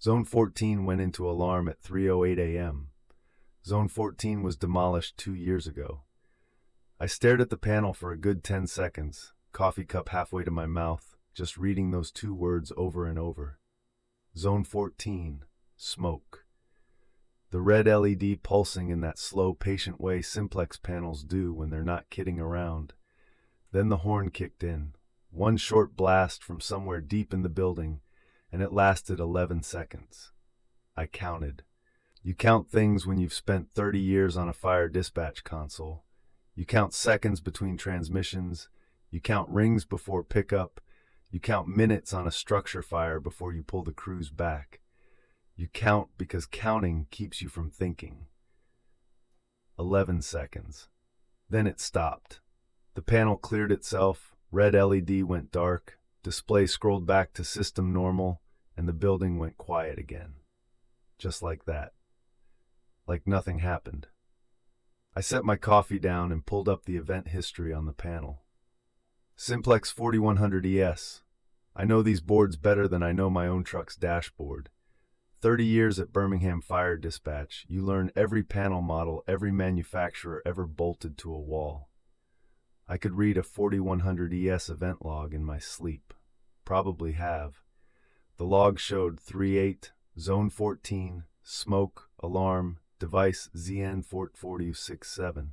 Zone 14 went into alarm at 3:08 a.m. Zone 14 was demolished 2 years ago. I stared at the panel for a good 10 seconds, coffee cup halfway to my mouth, just reading those two words over and over. Zone 14, smoke. The red LED pulsing in that slow, patient way Simplex panels do when they're not kidding around. Then the horn kicked in, one short blast from somewhere deep in the building, and it lasted 11 seconds. I counted. You count things when you've spent 30 years on a fire dispatch console. You count seconds between transmissions. You count rings before pickup. You count minutes on a structure fire before you pull the crews back. You count because counting keeps you from thinking. 11 seconds. Then it stopped. The panel cleared itself, red LED went dark, display scrolled back to system normal, and the building went quiet again. Just like that. Like nothing happened. I set my coffee down and pulled up the event history on the panel. Simplex 4100 ES. I know these boards better than I know my own truck's dashboard. 30 years at Birmingham Fire Dispatch, you learn every panel model every manufacturer ever bolted to a wall. I could read a 4100 ES event log in my sleep. Probably have. The log showed 38, Zone 14, smoke, alarm, device ZN4067.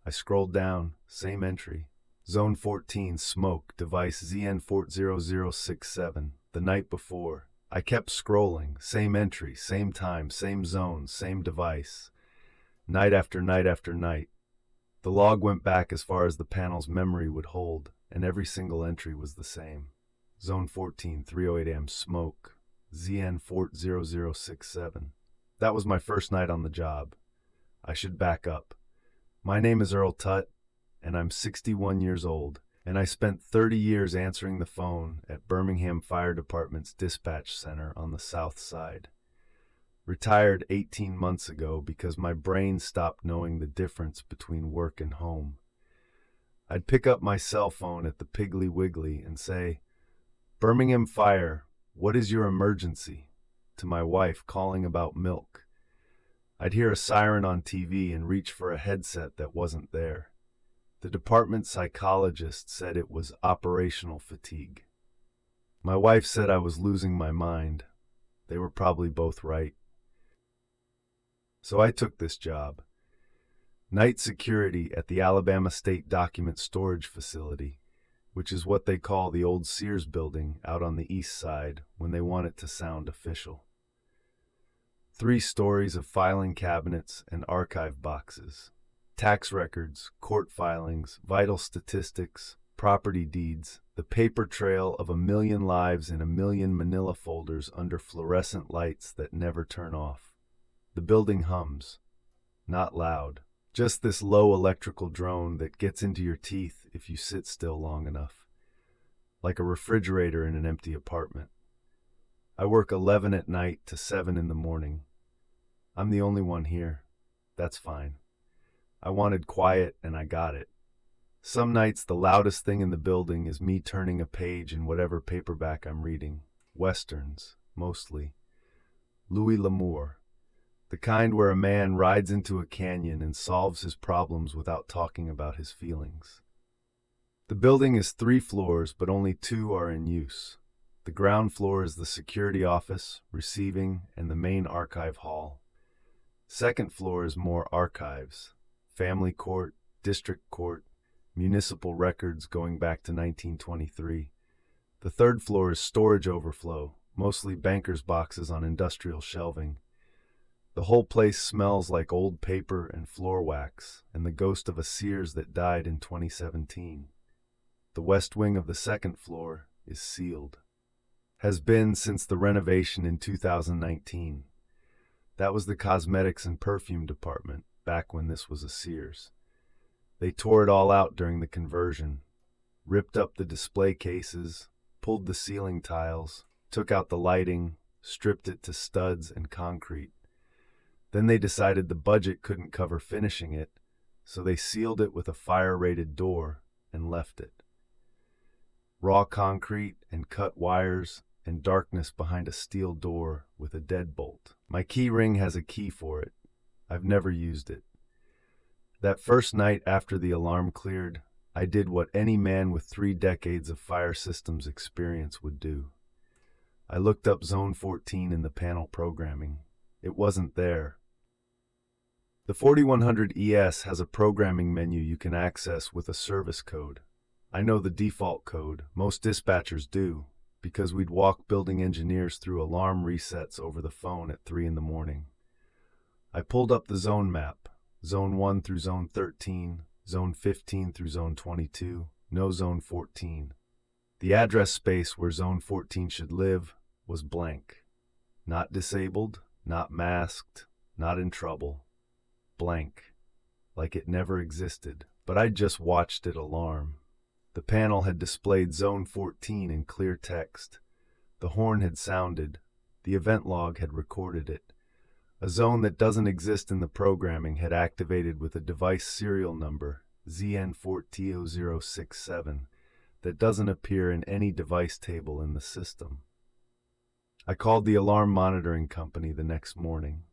I scrolled down, same entry. Zone 14, smoke, device ZN40067. The night before. I kept scrolling, same entry, same time, same zone, same device. Night after night after night. The log went back as far as the panel's memory would hold, and every single entry was the same. Zone 14, 3:08 a.m. smoke, ZN40067. That was my first night on the job. I should back up. My name is Earl Tutt, and I'm 61 years old, and I spent 30 years answering the phone at Birmingham Fire Department's dispatch center on the south side. Retired 18 months ago because my brain stopped knowing the difference between work and home. I'd pick up my cell phone at the Piggly Wiggly and say, "Birmingham Fire, what is your emergency?" to my wife calling about milk. I'd hear a siren on TV and reach for a headset that wasn't there. The department psychologist said it was operational fatigue. My wife said I was losing my mind. They were probably both right. So I took this job. Night security at the Alabama State Document Storage Facility, which is what they call the old Sears building out on the east side when they want it to sound official. 3 stories of filing cabinets and archive boxes. Tax records, court filings, vital statistics, property deeds, the paper trail of 1 million lives in 1 million manila folders under fluorescent lights that never turn off. The building hums. Not loud. Just this low electrical drone that gets into your teeth if you sit still long enough. Like a refrigerator in an empty apartment. I work 11 at night to 7 in the morning. I'm the only one here. That's fine. I wanted quiet and I got it. Some nights the loudest thing in the building is me turning a page in whatever paperback I'm reading. Westerns, mostly. Louis L'Amour. The kind where a man rides into a canyon and solves his problems without talking about his feelings. The building is 3 floors, but only 2 are in use. The ground floor is the security office, receiving, and the main archive hall. Second floor is more archives. Family court, district court, municipal records going back to 1923. The third floor is storage overflow, mostly bankers' boxes on industrial shelving. The whole place smells like old paper and floor wax and the ghost of a Sears that died in 2017. The west wing of the second floor is sealed. Has been since the renovation in 2019. That was the cosmetics and perfume department, back when this was a Sears. They tore it all out during the conversion, ripped up the display cases, pulled the ceiling tiles, took out the lighting, stripped it to studs and concrete. Then they decided the budget couldn't cover finishing it, so they sealed it with a fire-rated door and left it. Raw concrete and cut wires and darkness behind a steel door with a deadbolt. My key ring has a key for it. I've never used it. That first night after the alarm cleared, I did what any man with 3 decades of fire systems experience would do. I looked up Zone 14 in the panel programming. It wasn't there. The 4100 ES has a programming menu you can access with a service code. I know the default code, most dispatchers do, because we'd walk building engineers through alarm resets over the phone at 3 in the morning. I pulled up the zone map, Zone 1 through Zone 13, Zone 15 through Zone 22, no Zone 14. The address space where Zone 14 should live was blank. Not disabled, not masked, not in trouble. Blank. Like it never existed. But I'd just watched it alarm. The panel had displayed Zone 14 in clear text. The horn had sounded. The event log had recorded it. A zone that doesn't exist in the programming had activated with a device serial number, ZN4T0067, that doesn't appear in any device table in the system. I called the alarm monitoring company the next morning.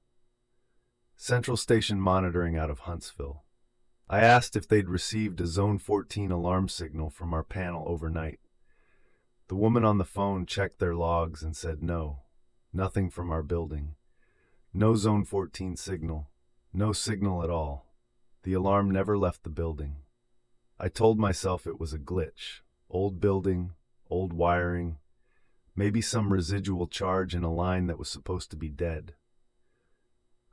Central Station Monitoring out of Huntsville. I asked if they'd received a Zone 14 alarm signal from our panel overnight. The woman on the phone checked their logs and said no, nothing from our building. No Zone 14 signal, no signal at all. The alarm never left the building. I told myself it was a glitch. Old building, old wiring, maybe some residual charge in a line that was supposed to be dead.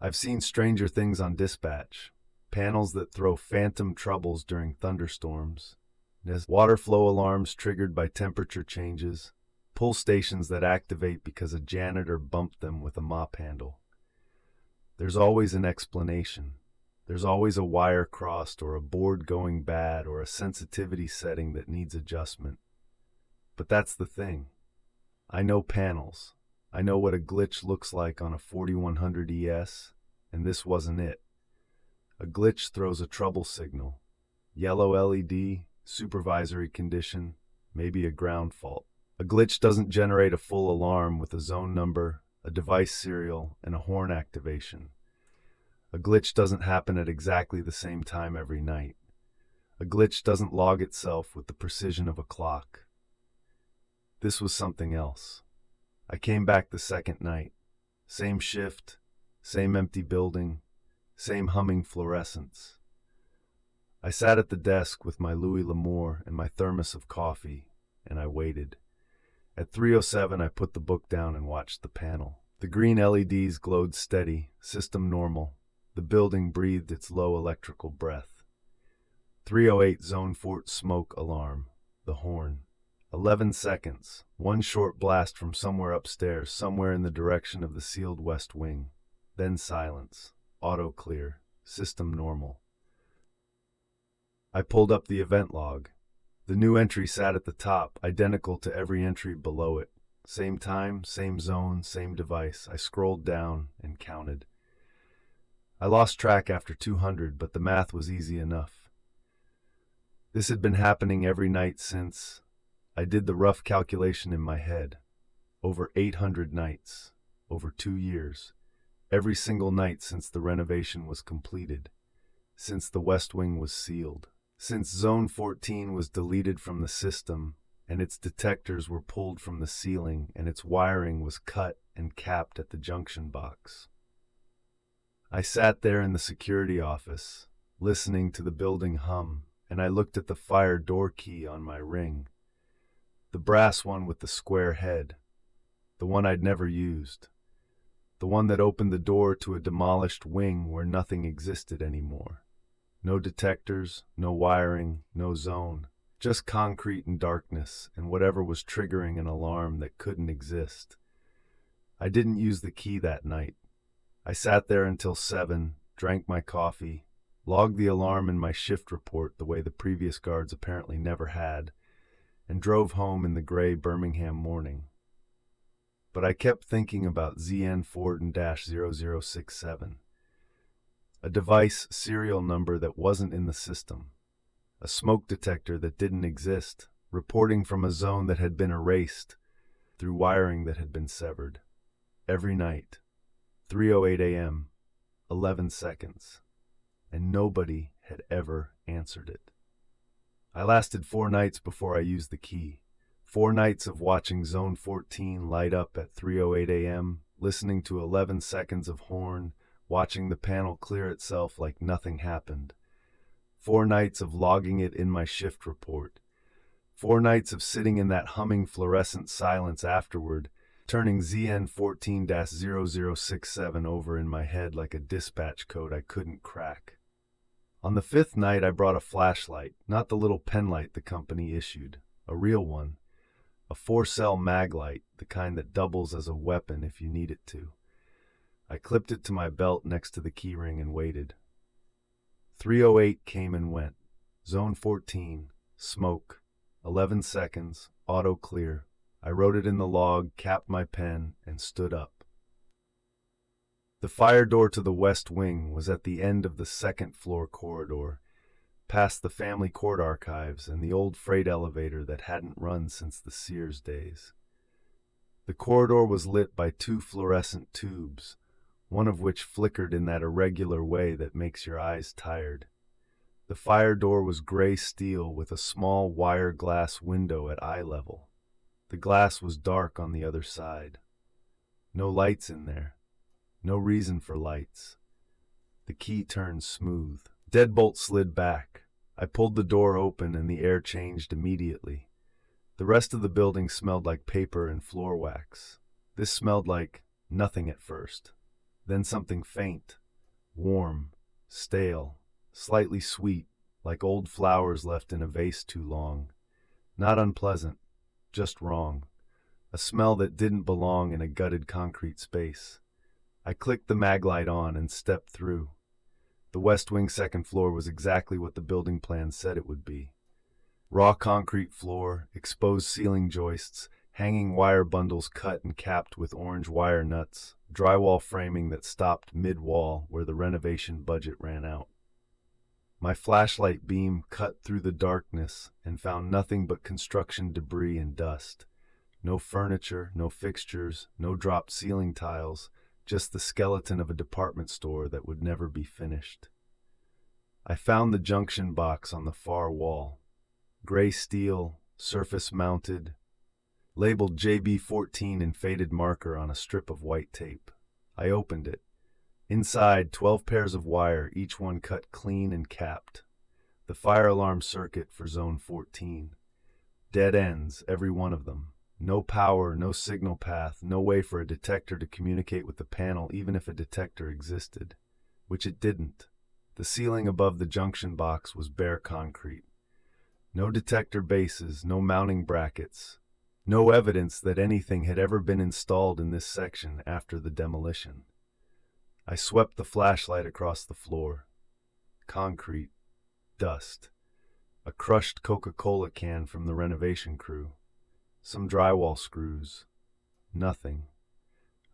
I've seen stranger things on dispatch. Panels that throw phantom troubles during thunderstorms, water flow alarms triggered by temperature changes, pull stations that activate because a janitor bumped them with a mop handle. There's always an explanation. There's always a wire crossed or a board going bad or a sensitivity setting that needs adjustment. But that's the thing. I know panels. I know what a glitch looks like on a 4100 ES, and this wasn't it. A glitch throws a trouble signal. Yellow LED, supervisory condition, maybe a ground fault. A glitch doesn't generate a full alarm with a zone number, a device serial, and a horn activation. A glitch doesn't happen at exactly the same time every night. A glitch doesn't log itself with the precision of a clock. This was something else. I came back the second night. Same shift, same empty building, same humming fluorescence. I sat at the desk with my Louis L'Amour and my thermos of coffee, and I waited. At 3:07, I put the book down and watched the panel. The green LEDs glowed steady, system normal. The building breathed its low electrical breath. 3:08, Zone 4 smoke alarm. The horn. 11 seconds. One short blast from somewhere upstairs, somewhere in the direction of the sealed west wing. Then silence. Auto clear. System normal. I pulled up the event log. The new entry sat at the top, identical to every entry below it. Same time, same zone, same device. I scrolled down and counted. I lost track after 200, but the math was easy enough. This had been happening every night since... I did the rough calculation in my head. Over 800 nights. Over 2 years. Every single night since the renovation was completed. Since the West Wing was sealed. Since Zone 14 was deleted from the system, and its detectors were pulled from the ceiling, and its wiring was cut and capped at the junction box. I sat there in the security office, listening to the building hum, and I looked at the fire door key on my ring. The brass one with the square head. The one I'd never used. The one that opened the door to a demolished wing where nothing existed anymore. No detectors, no wiring, no zone. Just concrete and darkness, and whatever was triggering an alarm that couldn't exist. I didn't use the key that night. I sat there until 7, drank my coffee, logged the alarm in my shift report the way the previous guards apparently never had, and drove home in the gray Birmingham morning. But I kept thinking about ZN4-0067. A device serial number that wasn't in the system. A smoke detector that didn't exist, reporting from a zone that had been erased. through wiring that had been severed. Every night. 3:08 a.m., 11 seconds. And nobody had ever answered it. I lasted 4 nights before I used the key. 4 nights of watching Zone 14 light up at 3:08 a.m., listening to 11 seconds of horn, watching the panel clear itself like nothing happened. 4 nights of logging it in my shift report. 4 nights of sitting in that humming fluorescent silence afterward, turning ZN 14-0067 over in my head like a dispatch code I couldn't crack. On the 5th night, I brought a flashlight, not the little pen light the company issued, a real one. A 4-cell mag light, the kind that doubles as a weapon if you need it to. I clipped it to my belt next to the keyring and waited. 3:08 came and went. Zone 14, smoke. 11 seconds, auto clear. I wrote it in the log, capped my pen, and stood up. The fire door to the west wing was at the end of the 2nd floor corridor, past the family court archives and the old freight elevator that hadn't run since the Sears days. The corridor was lit by 2 fluorescent tubes, one of which flickered in that irregular way that makes your eyes tired. The fire door was gray steel with a small wire glass window at eye level. The glass was dark on the other side. No lights in there. No reason for lights. The key turned smooth. Deadbolt slid back. I pulled the door open and the air changed immediately. The rest of the building smelled like paper and floor wax. This smelled like nothing at first. Then something faint, warm, stale, slightly sweet, like old flowers left in a vase too long. Not unpleasant, just wrong. A smell that didn't belong in a gutted concrete space. I clicked the mag light on and stepped through. The West Wing 2nd floor was exactly what the building plan said it would be. Raw concrete floor, exposed ceiling joists, hanging wire bundles cut and capped with orange wire nuts, drywall framing that stopped mid-wall where the renovation budget ran out. My flashlight beam cut through the darkness and found nothing but construction debris and dust. No furniture, no fixtures, no dropped ceiling tiles, just the skeleton of a department store that would never be finished. I found the junction box on the far wall. Gray steel, surface mounted, labeled JB14 in faded marker on a strip of white tape. I opened it. Inside, 12 pairs of wire, each one cut clean and capped. The fire alarm circuit for Zone 14. Dead ends, every one of them. No power, no signal path, no way for a detector to communicate with the panel even if a detector existed. Which it didn't. The ceiling above the junction box was bare concrete. No detector bases, no mounting brackets. No evidence that anything had ever been installed in this section after the demolition. I swept the flashlight across the floor. Concrete. Dust. A crushed Coca-Cola can from the renovation crew. Some drywall screws. Nothing.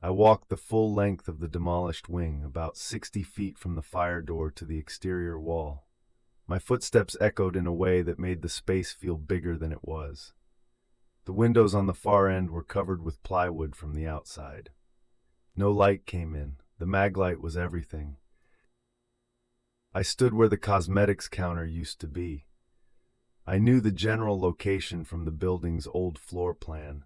I walked the full length of the demolished wing, about 60 feet from the fire door to the exterior wall. My footsteps echoed in a way that made the space feel bigger than it was. The windows on the far end were covered with plywood from the outside. No light came in. The mag light was everything. I stood where the cosmetics counter used to be. I knew the general location from the building's old floor plan,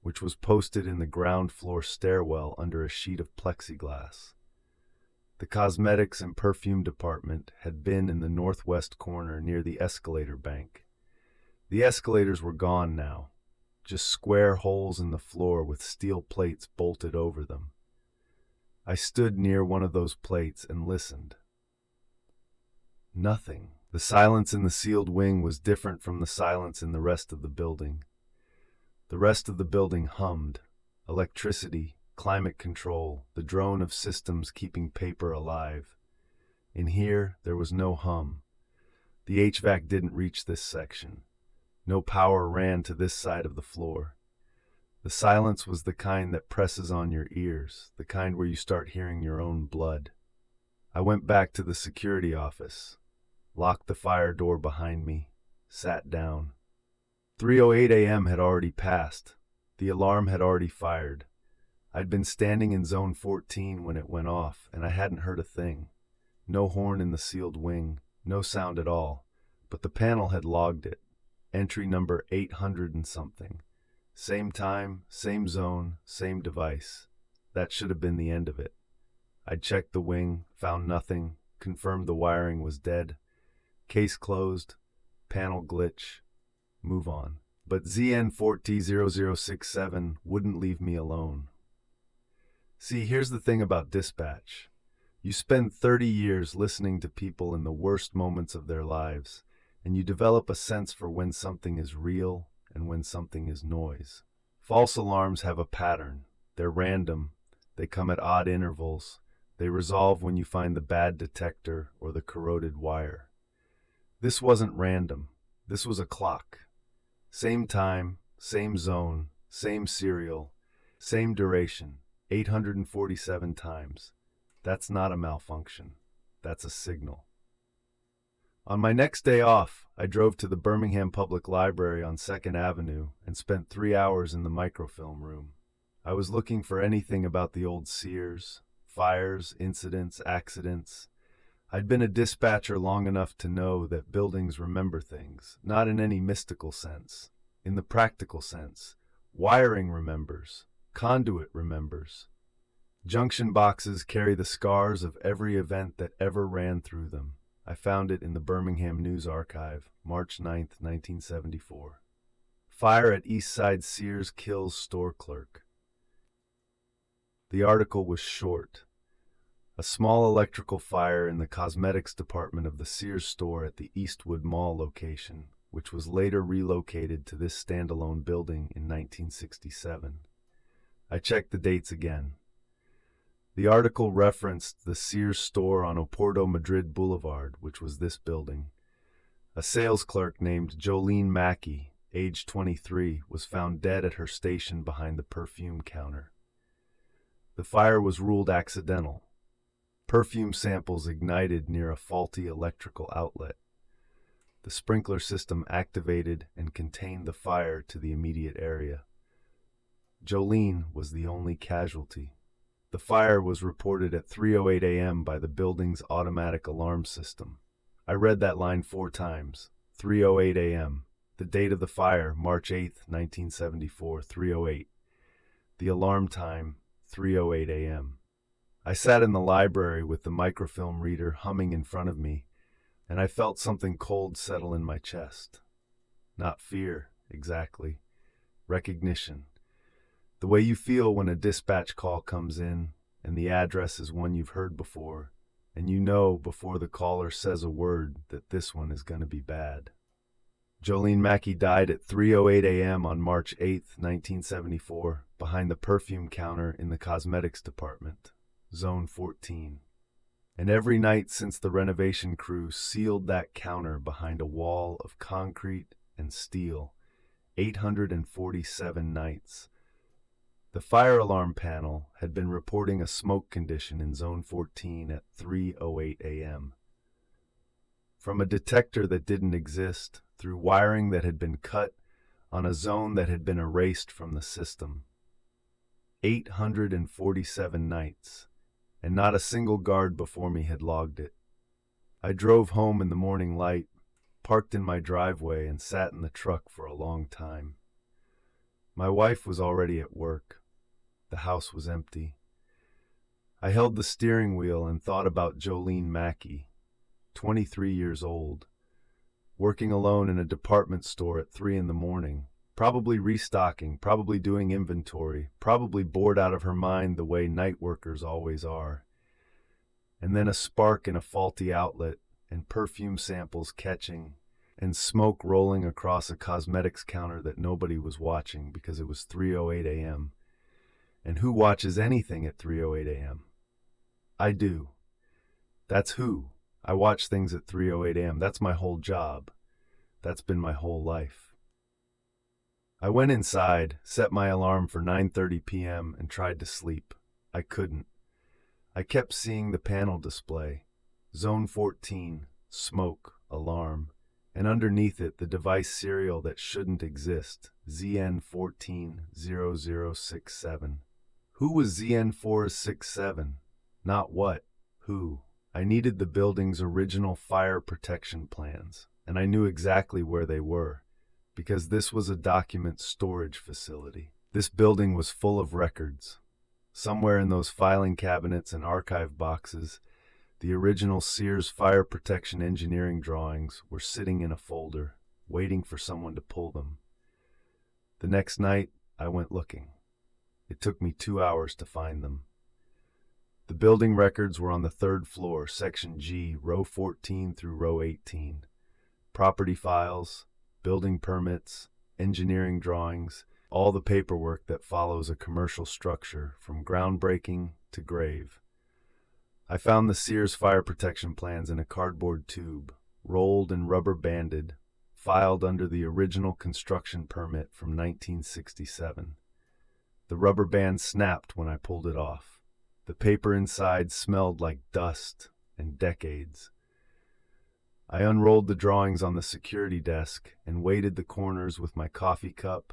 which was posted in the ground floor stairwell under a sheet of plexiglass. The cosmetics and perfume department had been in the northwest corner near the escalator bank. The escalators were gone now, just square holes in the floor with steel plates bolted over them. I stood near one of those plates and listened. Nothing. The silence in the sealed wing was different from the silence in the rest of the building. The rest of the building hummed. Electricity, climate control, the drone of systems keeping paper alive. In here, there was no hum. The HVAC didn't reach this section. No power ran to this side of the floor. The silence was the kind that presses on your ears, the kind where you start hearing your own blood. I went back to the security office, locked the fire door behind me, sat down. 3:08 a.m. had already passed. The alarm had already fired. I'd been standing in zone 14 when it went off, and I hadn't heard a thing. No horn in the sealed wing, no sound at all, but the panel had logged it. Entry number 800 and something. Same time, same zone, same device. That should have been the end of it. I'd checked the wing, found nothing, confirmed the wiring was dead. Case closed, panel glitch, move on. But ZN400067 wouldn't leave me alone. See, here's the thing about dispatch. You spend 30 years listening to people in the worst moments of their lives, and you develop a sense for when something is real and when something is noise. False alarms have a pattern. They're random. They come at odd intervals. They resolve when you find the bad detector or the corroded wire. This wasn't random. This was a clock. Same time, same zone, same serial, same duration, 847 times. That's not a malfunction. That's a signal. On my next day off, I drove to the Birmingham Public Library on 2nd Avenue and spent 3 hours in the microfilm room. I was looking for anything about the old Sears, fires, incidents, accidents. I'd been a dispatcher long enough to know that buildings remember things, not in any mystical sense. In the practical sense, wiring remembers, conduit remembers. Junction boxes carry the scars of every event that ever ran through them. I found it in the Birmingham News Archive, March 9, 1974. Fire at East Side Sears kills store clerk. The article was short. A small electrical fire in the cosmetics department of the Sears store at the Eastwood Mall location, which was later relocated to this standalone building in 1967. I checked the dates again. The article referenced the Sears store on Oporto Madrid Boulevard, which was this building. A sales clerk named Jolene Mackey, age 23, was found dead at her station behind the perfume counter. The fire was ruled accidental. Perfume samples ignited near a faulty electrical outlet. The sprinkler system activated and contained the fire to the immediate area. Jolene was the only casualty. The fire was reported at 3:08 a.m. by the building's automatic alarm system. I read that line 4 times. 3:08 a.m. The date of the fire, March 8, 1974, 3:08. The alarm time, 3:08 a.m. I sat in the library with the microfilm reader humming in front of me, and I felt something cold settle in my chest. Not fear, exactly. Recognition. The way you feel when a dispatch call comes in, and the address is one you've heard before, and you know before the caller says a word that this one is going to be bad. Jolene Mackey died at 3:08 a.m. on March 8, 1974, behind the perfume counter in the cosmetics department, Zone 14. And every night since the renovation crew sealed that counter behind a wall of concrete and steel, 847 nights, the fire alarm panel had been reporting a smoke condition in Zone 14 at 3:08 a.m. From a detector that didn't exist, through wiring that had been cut, on a zone that had been erased from the system. 847 nights, and not a single guard before me had logged it. I drove home in the morning light, parked in my driveway, and sat in the truck for a long time. My wife was already at work. The house was empty. I held the steering wheel and thought about Jolene Mackey, 23 years old, working alone in a department store at 3 in the morning, probably restocking, probably doing inventory, probably bored out of her mind the way night workers always are. And then a spark in a faulty outlet, and perfume samples catching, and smoke rolling across a cosmetics counter that nobody was watching because it was 3:08 a.m. And who watches anything at 3:08 a.m.? I do. That's who. I watch things at 3:08 a.m. That's my whole job. That's been my whole life. I went inside, set my alarm for 9:30 p.m. and tried to sleep. I couldn't. I kept seeing the panel display. Zone 14, smoke, alarm, and underneath it the device serial that shouldn't exist, ZN140067. Who was ZN467? Not what, who. I needed the building's original fire protection plans, and I knew exactly where they were, because this was a document storage facility. This building was full of records. Somewhere in those filing cabinets and archive boxes, the original Sears fire protection engineering drawings were sitting in a folder, waiting for someone to pull them. The next night, I went looking. It took me 2 hours to find them. The building records were on the 3rd floor, section G, row 14 through row 18. Property files, building permits, engineering drawings, all the paperwork that follows a commercial structure from groundbreaking to grave. I found the Sears fire protection plans in a cardboard tube, rolled and rubber banded, filed under the original construction permit from 1967. The rubber band snapped when I pulled it off. The paper inside smelled like dust and decades. I unrolled the drawings on the security desk and weighted the corners with my coffee cup,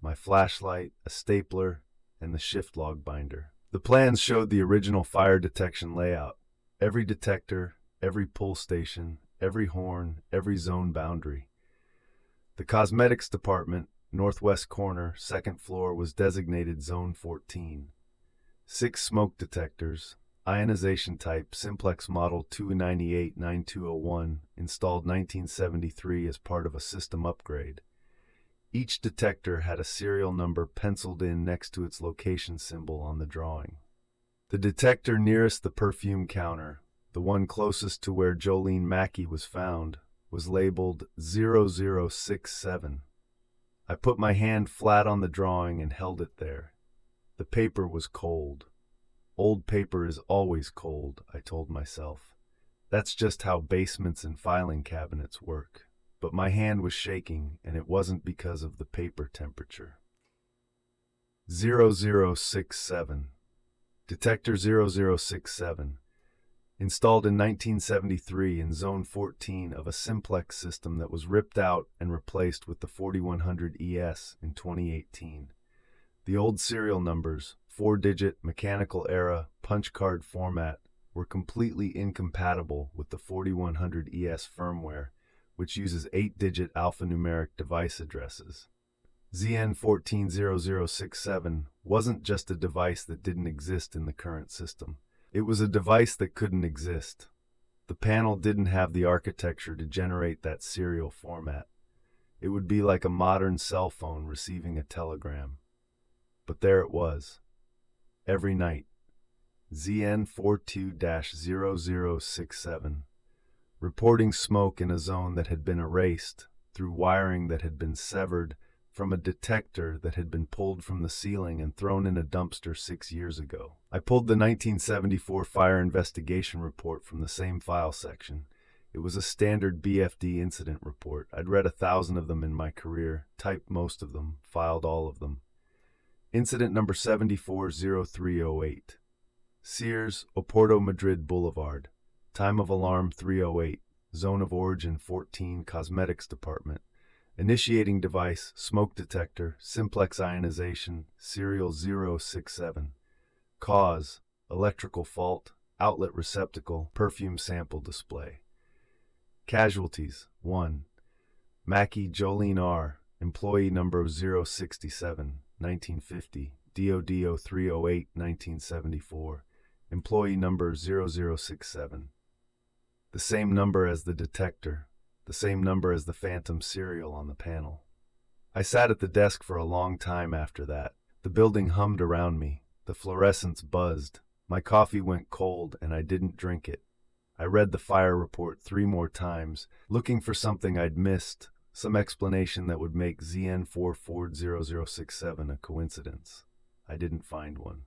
my flashlight, a stapler, and the shift log binder. The plans showed the original fire detection layout. Every detector, every pull station, every horn, every zone boundary. The cosmetics department, northwest corner, 2nd floor, was designated Zone 14. 6 smoke detectors, ionization type, Simplex model 298-9201, installed 1973 as part of a system upgrade. Each detector had a serial number penciled in next to its location symbol on the drawing. The detector nearest the perfume counter, the one closest to where Jolene Mackey was found, was labeled 0067. I put my hand flat on the drawing and held it there. The paper was cold. Old paper is always cold, I told myself. That's just how basements and filing cabinets work. But my hand was shaking, and it wasn't because of the paper temperature. 0067. Detector 0067. Installed in 1973 in Zone 14 of a Simplex system that was ripped out and replaced with the 4100 ES in 2018. The old serial numbers, 4-digit mechanical era punch card format, were completely incompatible with the 4100 ES firmware, which uses 8-digit alphanumeric device addresses. ZN140067 wasn't just a device that didn't exist in the current system. It was a device that couldn't exist. The panel didn't have the architecture to generate that serial format. It would be like a modern cell phone receiving a telegram. But there it was. Every night. ZN42-0067. Reporting smoke in a zone that had been erased through wiring that had been severed from a detector that had been pulled from the ceiling and thrown in a dumpster 6 years ago. I pulled the 1974 fire investigation report from the same file section. It was a standard BFD incident report. I'd read 1,000 of them in my career, typed most of them, filed all of them. Incident number 740308. Sears, Oporto, Madrid Boulevard. Time of alarm 308. Zone of origin 14, cosmetics department. Initiating device, smoke detector, Simplex ionization, serial 067. Cause, electrical fault, outlet receptacle, perfume sample display. Casualties, 1. Mackey Jolene R., employee number 067, 1950, DOD 0308, 1974, employee number 0067. The same number as the detector, the same number as the phantom serial on the panel. I sat at the desk for a long time after that. The building hummed around me. The fluorescents buzzed. My coffee went cold, and I didn't drink it. I read the fire report 3 more times, looking for something I'd missed, some explanation that would make ZN440067 a coincidence. I didn't find one.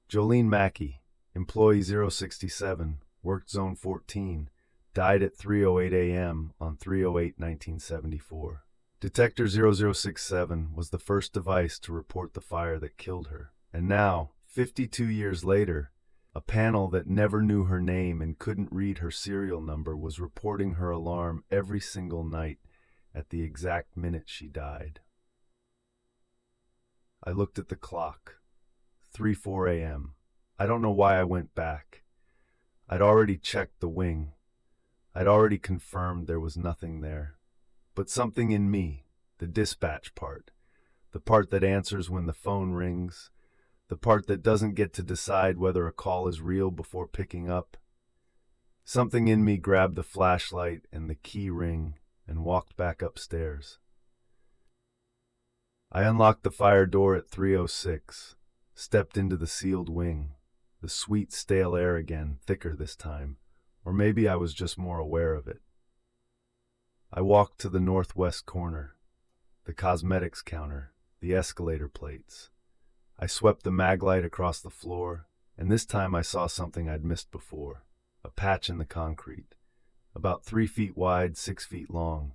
Jolene Mackey, employee 067, worked Zone 14, died at 3:08 a.m. on 3/08/1974. Detector 0067 was the first device to report the fire that killed her. And now, 52 years later, A panel that never knew her name and couldn't read her serial number was reporting her alarm every single night at the exact minute she died. I looked at the clock. 3:04 a.m. I don't know why I went back. I'd already checked the wing. I'd already confirmed there was nothing there. But something in me, the dispatch part, the part that answers when the phone rings, the part that doesn't get to decide whether a call is real before picking up, something in me grabbed the flashlight and the key ring and walked back upstairs. I unlocked the fire door at 3:06, stepped into the sealed wing, the sweet stale air again, thicker this time, or maybe I was just more aware of it. I walked to the northwest corner, the cosmetics counter, the escalator plates. I swept the mag light across the floor, and this time I saw something I'd missed before, a patch in the concrete, about 3 feet wide, 6 feet long,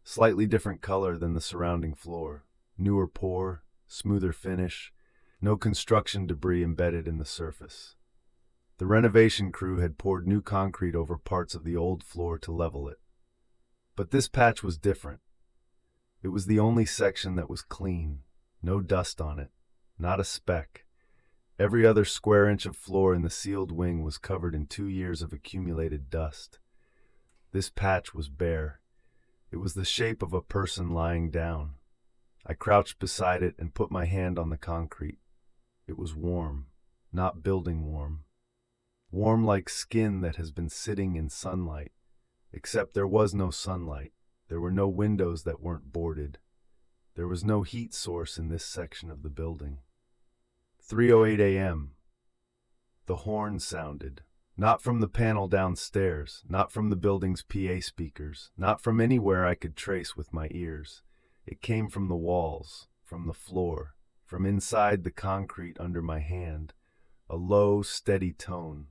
slightly different color than the surrounding floor, newer pour, smoother finish, no construction debris embedded in the surface. The renovation crew had poured new concrete over parts of the old floor to level it. But this patch was different. It was the only section that was clean, no dust on it, not a speck. Every other square inch of floor in the sealed wing was covered in 2 years of accumulated dust. This patch was bare. It was the shape of a person lying down. I crouched beside it and put my hand on the concrete. It was warm, not building warm. Warm like skin that has been sitting in sunlight. Except there was no sunlight. There were no windows that weren't boarded. There was no heat source in this section of the building. 3:08 a.m. The horn sounded. Not from the panel downstairs, not from the building's PA speakers, not from anywhere I could trace with my ears. It came from the walls, from the floor, from inside the concrete under my hand. A low, steady tone.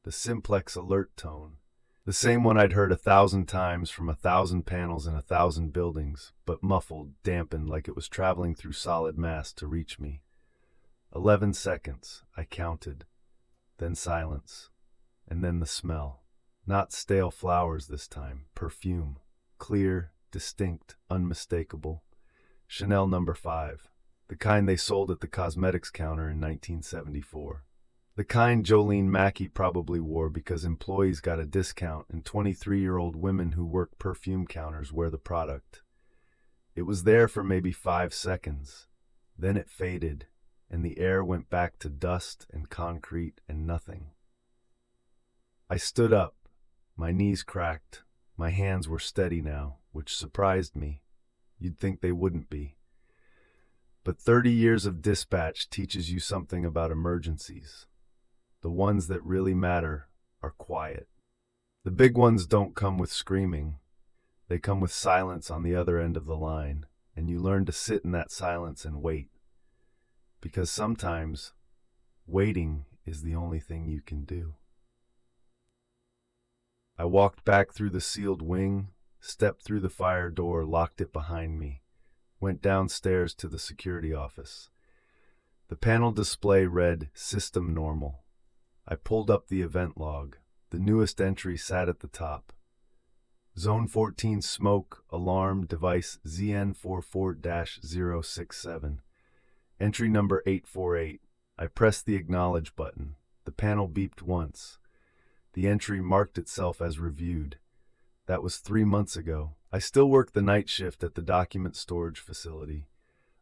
The Simplex alert tone. The same one I'd heard 1,000 times from 1,000 panels in 1,000 buildings, but muffled, dampened like it was traveling through solid mass to reach me. 11 seconds, I counted. Then silence. And then the smell. Not stale flowers this time. Perfume. Clear, distinct, unmistakable. Chanel No. 5. The kind they sold at the cosmetics counter in 1974. The kind Jolene Mackey probably wore because employees got a discount and 23-year-old women who work perfume counters wear the product. It was there for maybe 5 seconds. Then it faded, and the air went back to dust and concrete and nothing. I stood up. My knees cracked. My hands were steady now, which surprised me. You'd think they wouldn't be. But 30 years of dispatch teaches you something about emergencies. The ones that really matter are quiet. The big ones don't come with screaming. They come with silence on the other end of the line, and you learn to sit in that silence and wait. Because sometimes, waiting is the only thing you can do. I walked back through the sealed wing, stepped through the fire door, locked it behind me, went downstairs to the security office. The panel display read System Normal. I pulled up the event log. The newest entry sat at the top. Zone 14 smoke alarm device ZN44-067. Entry number 848. I pressed the acknowledge button. The panel beeped once. The entry marked itself as reviewed. That was 3 months ago. I still work the night shift at the document storage facility.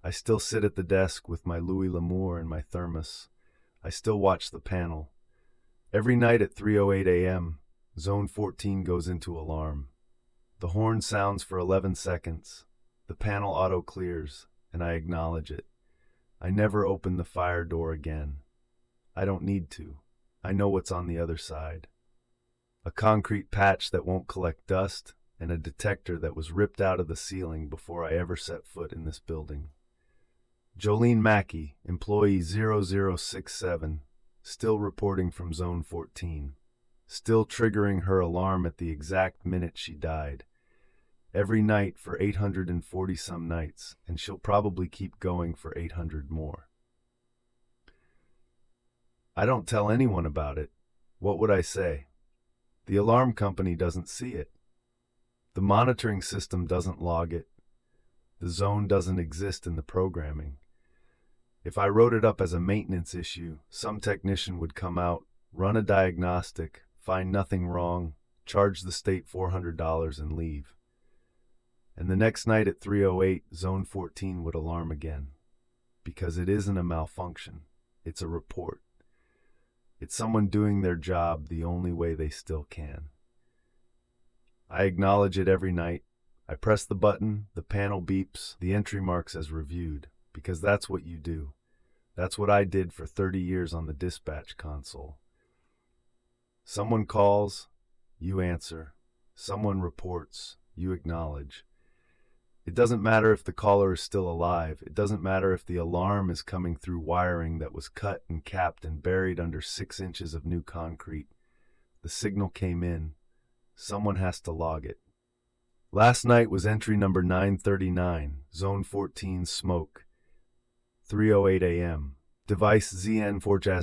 I still sit at the desk with my Louis L'Amour and my thermos. I still watch the panel. Every night at 3:08 a.m., Zone 14 goes into alarm. The horn sounds for 11 seconds. The panel auto-clears, and I acknowledge it. I never open the fire door again. I don't need to. I know what's on the other side. A concrete patch that won't collect dust, and a detector that was ripped out of the ceiling before I ever set foot in this building. Jolene Mackey, employee 0067, still reporting from Zone 14, still triggering her alarm at the exact minute she died. Every night for 840-some nights, and she'll probably keep going for 800 more. I don't tell anyone about it. What would I say? The alarm company doesn't see it. The monitoring system doesn't log it. The zone doesn't exist in the programming. If I wrote it up as a maintenance issue, some technician would come out, run a diagnostic, find nothing wrong, charge the state $400 and leave. And the next night at 3:08, Zone 14 would alarm again. Because it isn't a malfunction. It's a report. It's someone doing their job the only way they still can. I acknowledge it every night. I press the button, the panel beeps, the entry marks as reviewed, because that's what you do. That's what I did for 30 years on the dispatch console. Someone calls, you answer. Someone reports, you acknowledge. It doesn't matter if the caller is still alive. It doesn't matter if the alarm is coming through wiring that was cut and capped and buried under 6 inches of new concrete. The signal came in. Someone has to log it. Last night was entry number 939, Zone 14 smoke. 3:08 a.m. Device ZN4 Jazz